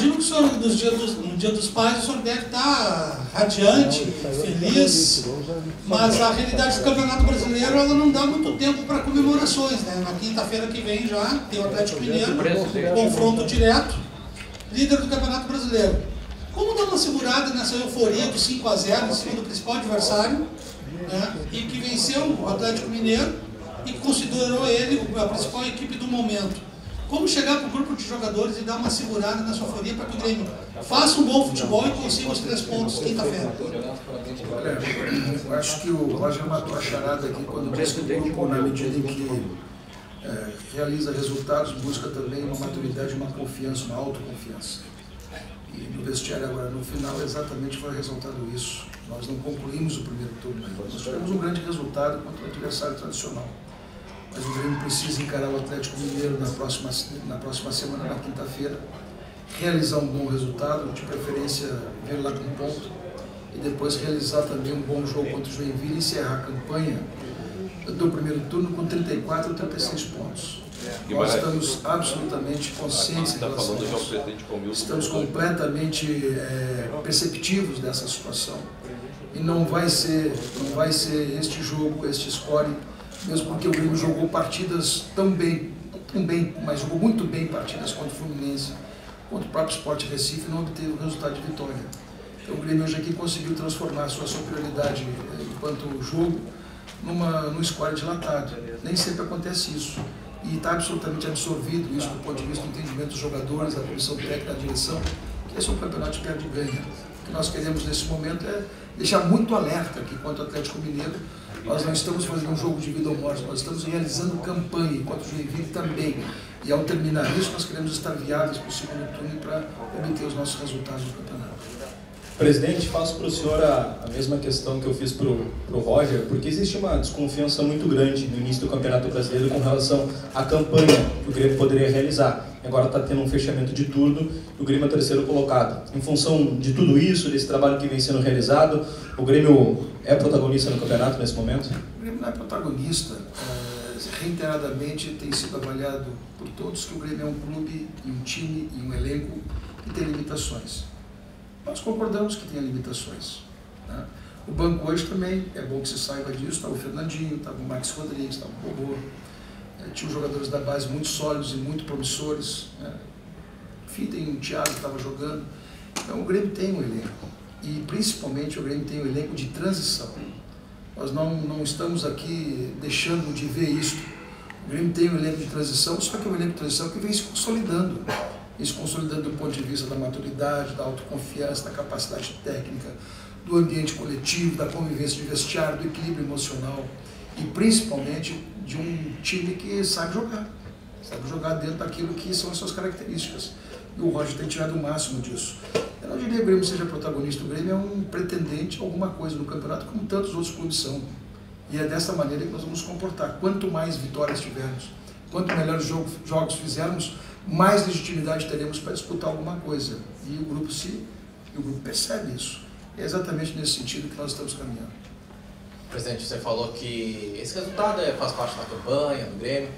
imagino que o senhor, no Dia dos Pais, o senhor deve estar radiante, feliz, mas a realidade do Campeonato Brasileiro, ela não dá muito tempo para comemorações, né? Na quinta-feira que vem já tem o Atlético Mineiro, confronto direto, líder do Campeonato Brasileiro. Como dar uma segurada nessa euforia do 5-0 em cima do principal adversário, né? E que venceu o Atlético Mineiro e considerou ele a principal equipe do momento? Como chegar para o grupo de jogadores e dar uma segurada nessa euforia para que o Grêmio faça um bom futebol e consiga os 3 pontos quinta-feira? Olha, eu acho que o Roger matou a charada aqui quando disse que o grupo, na medida em que realiza resultados, busca também uma maturidade, uma confiança, uma autoconfiança. E no vestiário agora, no final, exatamente foi resultado isso. Nós não concluímos o primeiro turno ainda. Nós tivemos um grande resultado contra o adversário tradicional. Mas o Grêmio precisa encarar o Atlético Mineiro na próxima semana, na quinta-feira, realizar um bom resultado, de preferência vir lá com um ponto, e depois realizar também um bom jogo contra o Joinville e encerrar a campanha do primeiro turno com 34 ou 36 pontos. Nós estamos absolutamente conscientes em relação a isso. Estamos completamente perceptivos dessa situação. E não vai ser este jogo, este score, mesmo porque o Grêmio jogou partidas mas jogou muito bem partidas contra o Fluminense, contra o próprio Sport Recife, e não obteve o resultado de vitória. Então o Grêmio hoje aqui conseguiu transformar a sua superioridade enquanto jogo num score dilatado. Nem sempre acontece isso. E está absolutamente absorvido isso do ponto de vista do entendimento dos jogadores, da comissão técnica, da direção, que esse é um campeonato de perde e ganha. O que nós queremos nesse momento é deixar muito alerta que, quanto ao Atlético Mineiro, nós não estamos fazendo um jogo de vida ou morte, nós estamos realizando campanha, enquanto o Joinville também. E ao terminar isso, nós queremos estar viáveis para o segundo turno para obter os nossos resultados no campeonato. Presidente, faço para o senhor a mesma questão que eu fiz para o Roger, porque existe uma desconfiança muito grande no início do Campeonato Brasileiro com relação à campanha que o Grêmio poderia realizar. Agora está tendo um fechamento de turno e o Grêmio é o terceiro colocado. Em função de tudo isso, desse trabalho que vem sendo realizado, o Grêmio é protagonista no campeonato nesse momento? O Grêmio não é protagonista. Reiteradamente tem sido avaliado por todos que o Grêmio é um clube, e um time e um elenco que tem limitações. Nós concordamos que tem limitações, né? O banco hoje também, é bom que se saiba disso, estava o Fernandinho, estava o Max Rodrigues, estava o Bobô, tinha os jogadores da base muito sólidos e muito promissores, né? Enfim, tem o Thiago que estava jogando. Então o Grêmio tem um elenco, e principalmente o Grêmio tem um elenco de transição. Nós não estamos aqui deixando de ver isso. O Grêmio tem um elenco de transição, só que é um elenco de transição que vem se consolidando. Isso consolidando do ponto de vista da maturidade, da autoconfiança, da capacidade técnica, do ambiente coletivo, da convivência de vestiário, do equilíbrio emocional e principalmente de um time que sabe jogar dentro daquilo que são as suas características. E o Roger tem tirado o máximo disso. Eu não diria que o Grêmio seja protagonista, o Grêmio é um pretendente a alguma coisa no campeonato, como tantos outros clubes são. E é dessa maneira que nós vamos nos comportar. Quanto mais vitórias tivermos, quanto melhores jogos fizermos, mais legitimidade teremos para disputar alguma coisa. E o grupo percebe isso. É exatamente nesse sentido que nós estamos caminhando. Presidente, você falou que esse resultado faz parte da campanha, do Grêmio,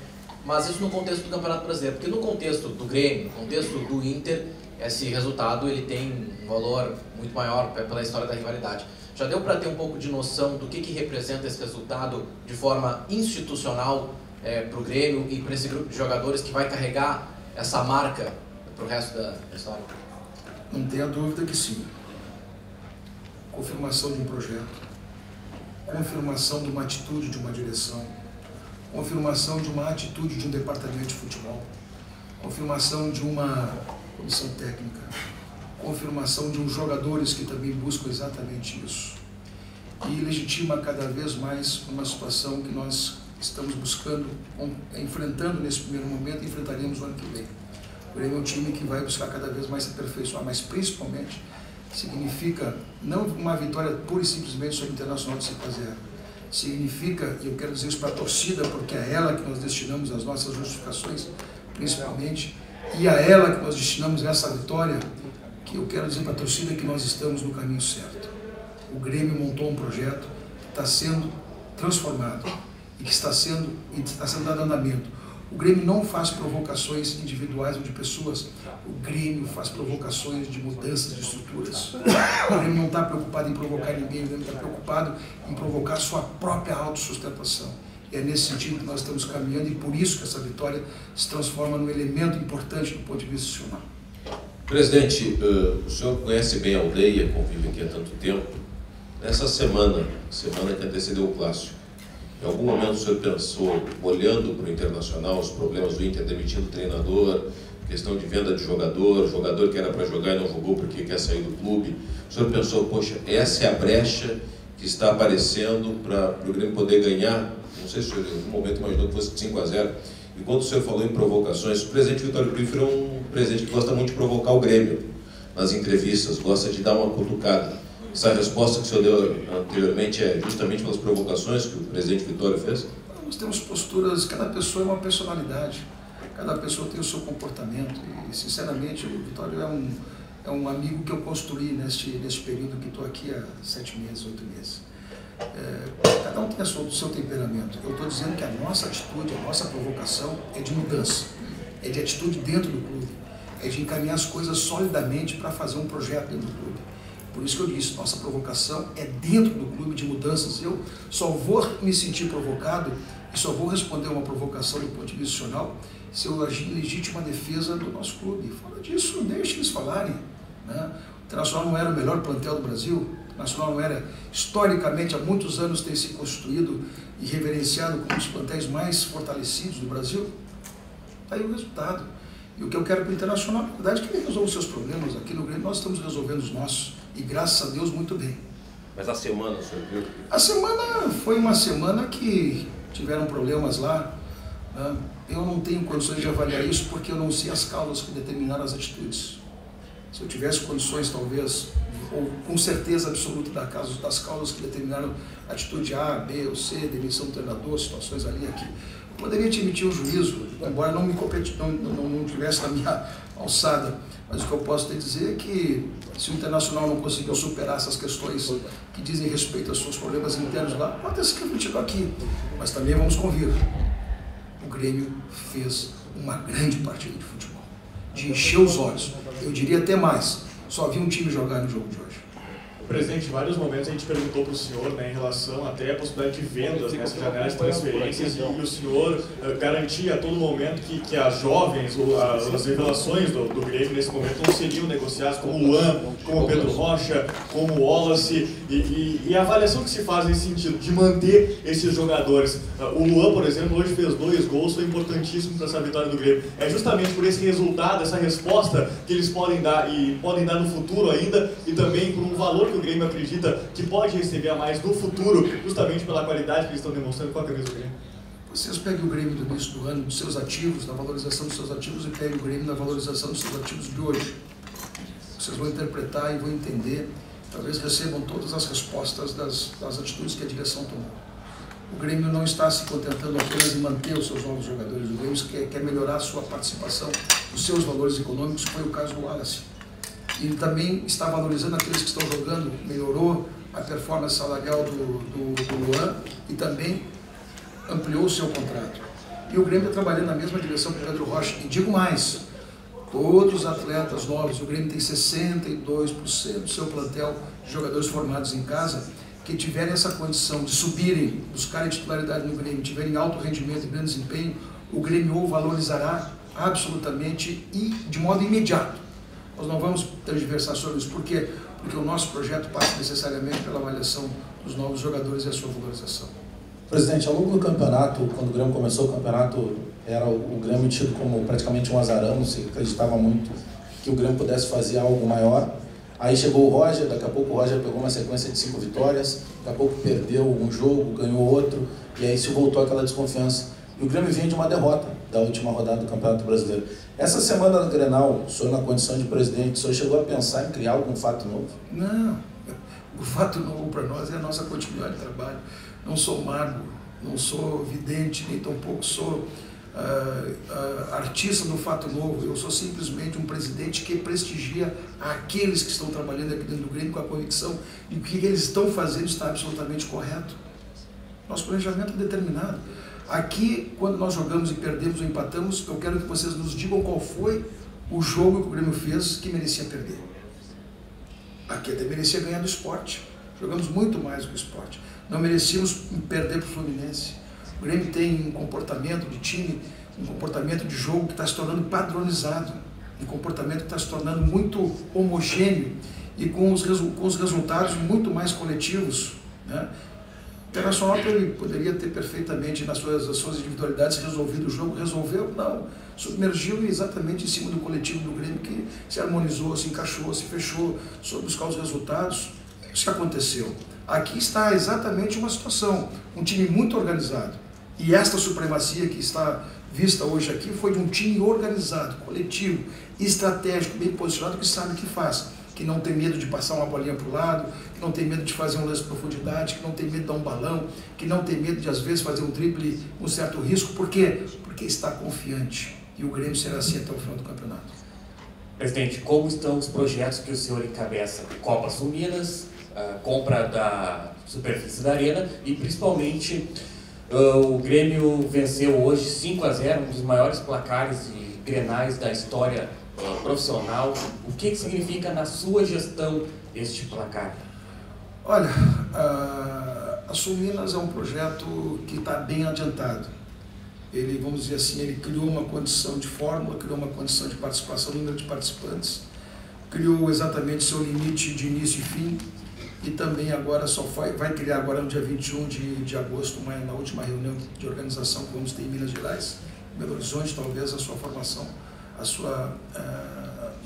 mas isso no contexto do Campeonato Brasileiro, porque no contexto do Grêmio, no contexto do Inter, esse resultado ele tem um valor muito maior pela história da rivalidade. Já deu para ter um pouco de noção do que representa esse resultado de forma institucional para o Grêmio e para esse grupo de jogadores que vai carregar essa marca para o resto da história? Não tenha dúvida que sim. Confirmação de um projeto, confirmação de uma atitude de uma direção, confirmação de uma atitude de um departamento de futebol, confirmação de uma comissão técnica, confirmação de uns jogadores que também buscam exatamente isso. E legitima cada vez mais uma situação que nós estamos buscando, enfrentando nesse primeiro momento e enfrentaremos o ano que vem. O Grêmio é um time que vai buscar cada vez mais se aperfeiçoar, mas principalmente significa não uma vitória pura e simplesmente sobre o Internacional de 5-0. Significa, e eu quero dizer isso para a torcida, porque é a ela que nós destinamos as nossas justificações, principalmente, e a ela que nós destinamos essa vitória, que eu quero dizer para a torcida que nós estamos no caminho certo. O Grêmio montou um projeto que está sendo transformado e que está sendo dado andamento. O Grêmio não faz provocações individuais ou de pessoas, o Grêmio faz provocações de mudanças de estruturas. O Grêmio não está preocupado em provocar ninguém, o Grêmio está preocupado em provocar sua própria autossustentação. E é nesse sentido que nós estamos caminhando e por isso que essa vitória se transforma num elemento importante do ponto de vista institucional. Presidente, o senhor conhece bem a aldeia, convive aqui há tanto tempo. Nessa semana que antecedeu o Clássico, em algum momento o senhor pensou, olhando para o Internacional, os problemas do Inter demitindo o treinador, questão de venda de jogador que era para jogar e não jogou porque quer sair do clube, o senhor pensou, poxa, essa é a brecha que está aparecendo para o Grêmio poder ganhar? Não sei se o senhor em algum momento imaginou que fosse 5-0. E quando o senhor falou em provocações, o presidente Vitório Piffer é um presidente que gosta muito de provocar o Grêmio nas entrevistas, gosta de dar uma cutucada. Essa resposta que o senhor deu anteriormente é justamente pelas provocações que o presidente Vitório fez? Nós temos posturas, cada pessoa é uma personalidade, cada pessoa tem o seu comportamento e, sinceramente, o Vitório é um amigo que eu construí neste período que estou aqui há 7 meses, 8 meses. Cada um tem o seu temperamento. Eu estou dizendo que a nossa atitude, a nossa provocação é de mudança, é de atitude dentro do clube, é de encaminhar as coisas solidamente para fazer um projeto dentro do clube. Por isso que eu disse, nossa provocação é dentro do clube de mudanças. Eu só vou me sentir provocado e só vou responder uma provocação do ponto de vista institucional se eu agir em legítima defesa do nosso clube. Fora disso, deixe eles falarem, né? O Internacional não era o melhor plantel do Brasil, o Internacional não era, historicamente, há muitos anos tem se constituído e reverenciado como um dos plantéis mais fortalecidos do Brasil. Está aí o resultado. E o que eu quero para o Internacional, na verdade, é que ele resolva os seus problemas. Aqui no Grêmio nós estamos resolvendo os nossos. E graças a Deus, muito bem. Mas a semana, o senhor viu? A semana foi uma semana que tiveram problemas lá, né? Eu não tenho condições de avaliar isso porque eu não sei as causas que determinaram as atitudes. Se eu tivesse condições, talvez, ou com certeza absoluta das causas que determinaram a atitude A, B ou C, demissão do treinador, situações ali e aqui, eu poderia te emitir um juízo, embora não tivesse na minha alçada. Mas o que eu posso te dizer é que se o Internacional não conseguiu superar essas questões que dizem respeito aos seus problemas internos lá, pode ter se refletido aqui. Mas também vamos convir, o Grêmio fez uma grande partida de futebol, de encher os olhos. Eu diria até mais, só vi um time jogar no jogo de hoje. Presidente, em vários momentos a gente perguntou para o senhor, né, em relação até à possibilidade de vendas nessa janela de transferências, e o senhor garantia a todo momento que as jovens, ou as revelações do Grêmio nesse momento não seriam negociadas, como o Luan, como o Pedro Rocha, como o Wallace, e a avaliação que se faz nesse sentido, de manter esses jogadores. O Luan, por exemplo, hoje fez 2 gols, foi importantíssimo para essa vitória do Grêmio. É justamente por esse resultado, essa resposta que eles podem dar, e podem dar no futuro ainda, e também por um valor que o Grêmio acredita que pode receber a mais no futuro, justamente pela qualidade que eles estão demonstrando com a camisa do Grêmio. Vocês peguem o Grêmio do início do ano, dos seus ativos, da valorização dos seus ativos, e peguem o Grêmio da valorização dos seus ativos de hoje. Vocês vão interpretar e vão entender, talvez recebam todas as respostas das atitudes que a direção tomou. O Grêmio não está se contentando apenas em manter os seus novos jogadores, o Grêmio quer melhorar a sua participação, os seus valores econômicos, que foi o caso do Wallace. Ele também está valorizando aqueles que estão jogando, melhorou a performance salarial do Luan e também ampliou o seu contrato. E o Grêmio está trabalhando na mesma direção que o Pedro Rocha. E digo mais, todos os atletas novos, o Grêmio tem 62% do seu plantel de jogadores formados em casa que tiverem essa condição de subirem, buscarem titularidade no Grêmio, tiverem alto rendimento e grande desempenho, o Grêmio o valorizará absolutamente e de modo imediato. Nós não vamos tergiversar sobre isso. Por quê? Porque o nosso projeto passa necessariamente pela avaliação dos novos jogadores e a sua valorização. Presidente, ao longo do campeonato, quando o Grêmio começou o campeonato, era o Grêmio tido como praticamente um azarão, não se acreditava muito que o Grêmio pudesse fazer algo maior. Aí chegou o Roger, daqui a pouco o Roger pegou uma sequência de 5 vitórias, daqui a pouco perdeu um jogo, ganhou outro, e aí se voltou aquela desconfiança. E o Grêmio vinha de uma derrota da última rodada do Campeonato Brasileiro. Essa semana no Grenal, o senhor na condição de presidente, o senhor chegou a pensar em criar algum fato novo? Não, o fato novo para nós é a nossa continuidade de trabalho. Não sou mago, não sou vidente, nem tampouco sou artista do fato novo. Eu sou simplesmente um presidente que prestigia aqueles que estão trabalhando aqui dentro do Grêmio com a convicção de que o que eles estão fazendo está absolutamente correto. Nosso planejamento é determinado. Aqui, quando nós jogamos e perdemos ou empatamos, eu quero que vocês nos digam qual foi o jogo que o Grêmio fez que merecia perder. Aqui até merecia ganhar do Sport. Jogamos muito mais do que o Sport. Não merecíamos perder para o Fluminense. O Grêmio tem um comportamento de time, um comportamento de jogo que está se tornando padronizado, um comportamento que está se tornando muito homogêneo e com os resultados muito mais coletivos, né? O Internacional poderia ter perfeitamente nas suas individualidades resolvido o jogo, resolveu? Não, submergiu exatamente em cima do coletivo do Grêmio que se harmonizou, se encaixou, se fechou, soube buscar os resultados. Isso que aconteceu. Aqui está exatamente uma situação, um time muito organizado. E esta supremacia que está vista hoje aqui foi de um time organizado, coletivo, estratégico, bem posicionado, que sabe o que faz, que não tem medo de passar uma bolinha para o lado, que não tem medo de fazer um lance de profundidade, que não tem medo de dar um balão, que não tem medo de, às vezes, fazer um drible com certo risco. Por quê? Porque está confiante. E o Grêmio será assim até o final do campeonato. Presidente, como estão os projetos que o senhor encabeça? Copa Sul Minas, compra da superfície da Arena e, principalmente, o Grêmio venceu hoje 5-0, um dos maiores placares de grenais da história profissional. O que significa na sua gestão este placar? Olha, a Sul Minas é um projeto que está bem adiantado. Ele, vamos dizer assim, ele criou uma condição de fórmula, criou uma condição de participação, número de participantes, criou exatamente seu limite de início e fim, e também agora vai criar agora no dia 21 de agosto, na última reunião de organização que vamos ter em Minas Gerais, Belo Horizonte, talvez a sua formação, a sua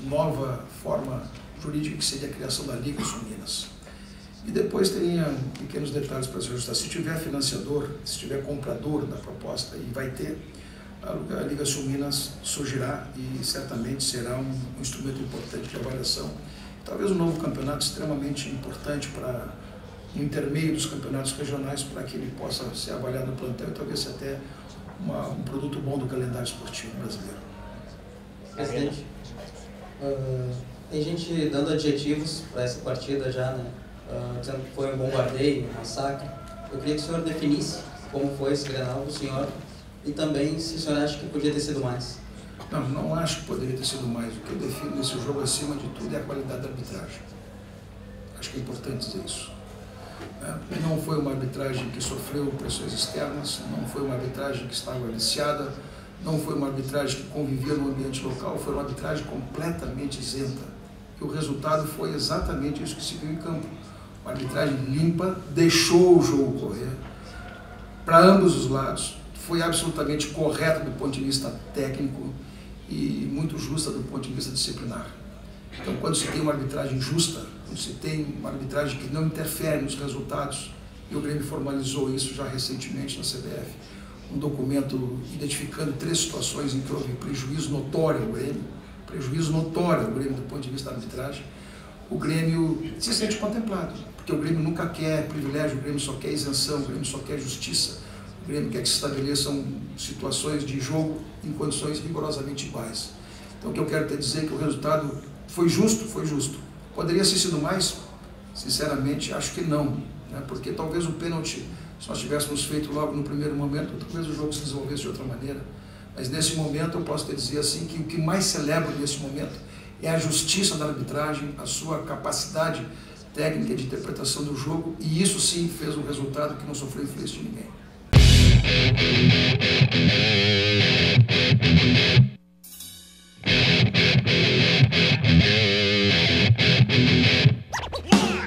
nova forma jurídica, que seria a criação da Liga Sul Minas. E depois teria pequenos detalhes para se ajustar. Se tiver financiador, se tiver comprador da proposta, e vai ter, a Liga Sul Minas surgirá e certamente será um instrumento importante de avaliação. Talvez um novo campeonato extremamente importante para o intermeio dos campeonatos regionais, para que ele possa ser avaliado no plantel e talvez até um produto bom do calendário esportivo brasileiro. Presidente, tem gente dando adjetivos para essa partida já, né? Dizendo que foi um bombardeio, um massacre. Eu queria que o senhor definisse como foi esse Grenal do senhor e também se o senhor acha que podia ter sido mais. Não acho que poderia ter sido mais. O que eu defino nesse jogo, acima de tudo, é a qualidade da arbitragem. Acho que é importante dizer isso. Não foi uma arbitragem que sofreu pressões externas, não foi uma arbitragem que estava aliciada, não foi uma arbitragem que convivia no ambiente local, foi uma arbitragem completamente isenta. E o resultado foi exatamente isso que se viu em campo. Uma arbitragem limpa, deixou o jogo correr para ambos os lados, foi absolutamente correta do ponto de vista técnico e muito justa do ponto de vista disciplinar. Então, quando se tem uma arbitragem justa, quando se tem uma arbitragem que não interfere nos resultados, e o Grêmio formalizou isso já recentemente na CBF, um documento identificando 3 situações em que houve prejuízo notório ao Grêmio, do ponto de vista da arbitragem, o Grêmio se sente contemplado, porque o Grêmio nunca quer privilégio, o Grêmio só quer isenção, o Grêmio só quer justiça, o Grêmio quer que se estabeleçam situações de jogo em condições rigorosamente iguais. Então, o que eu quero te dizer é que o resultado foi justo, foi justo. Poderia ter sido mais? Sinceramente, acho que não, né? Porque talvez o pênalti, se nós tivéssemos feito logo no primeiro momento, talvez o jogo se desenvolvesse de outra maneira. Mas nesse momento eu posso te dizer assim que o que mais celebro nesse momento é a justiça da arbitragem, a sua capacidade técnica de interpretação do jogo, e isso sim fez um resultado que não sofreu influência de ninguém.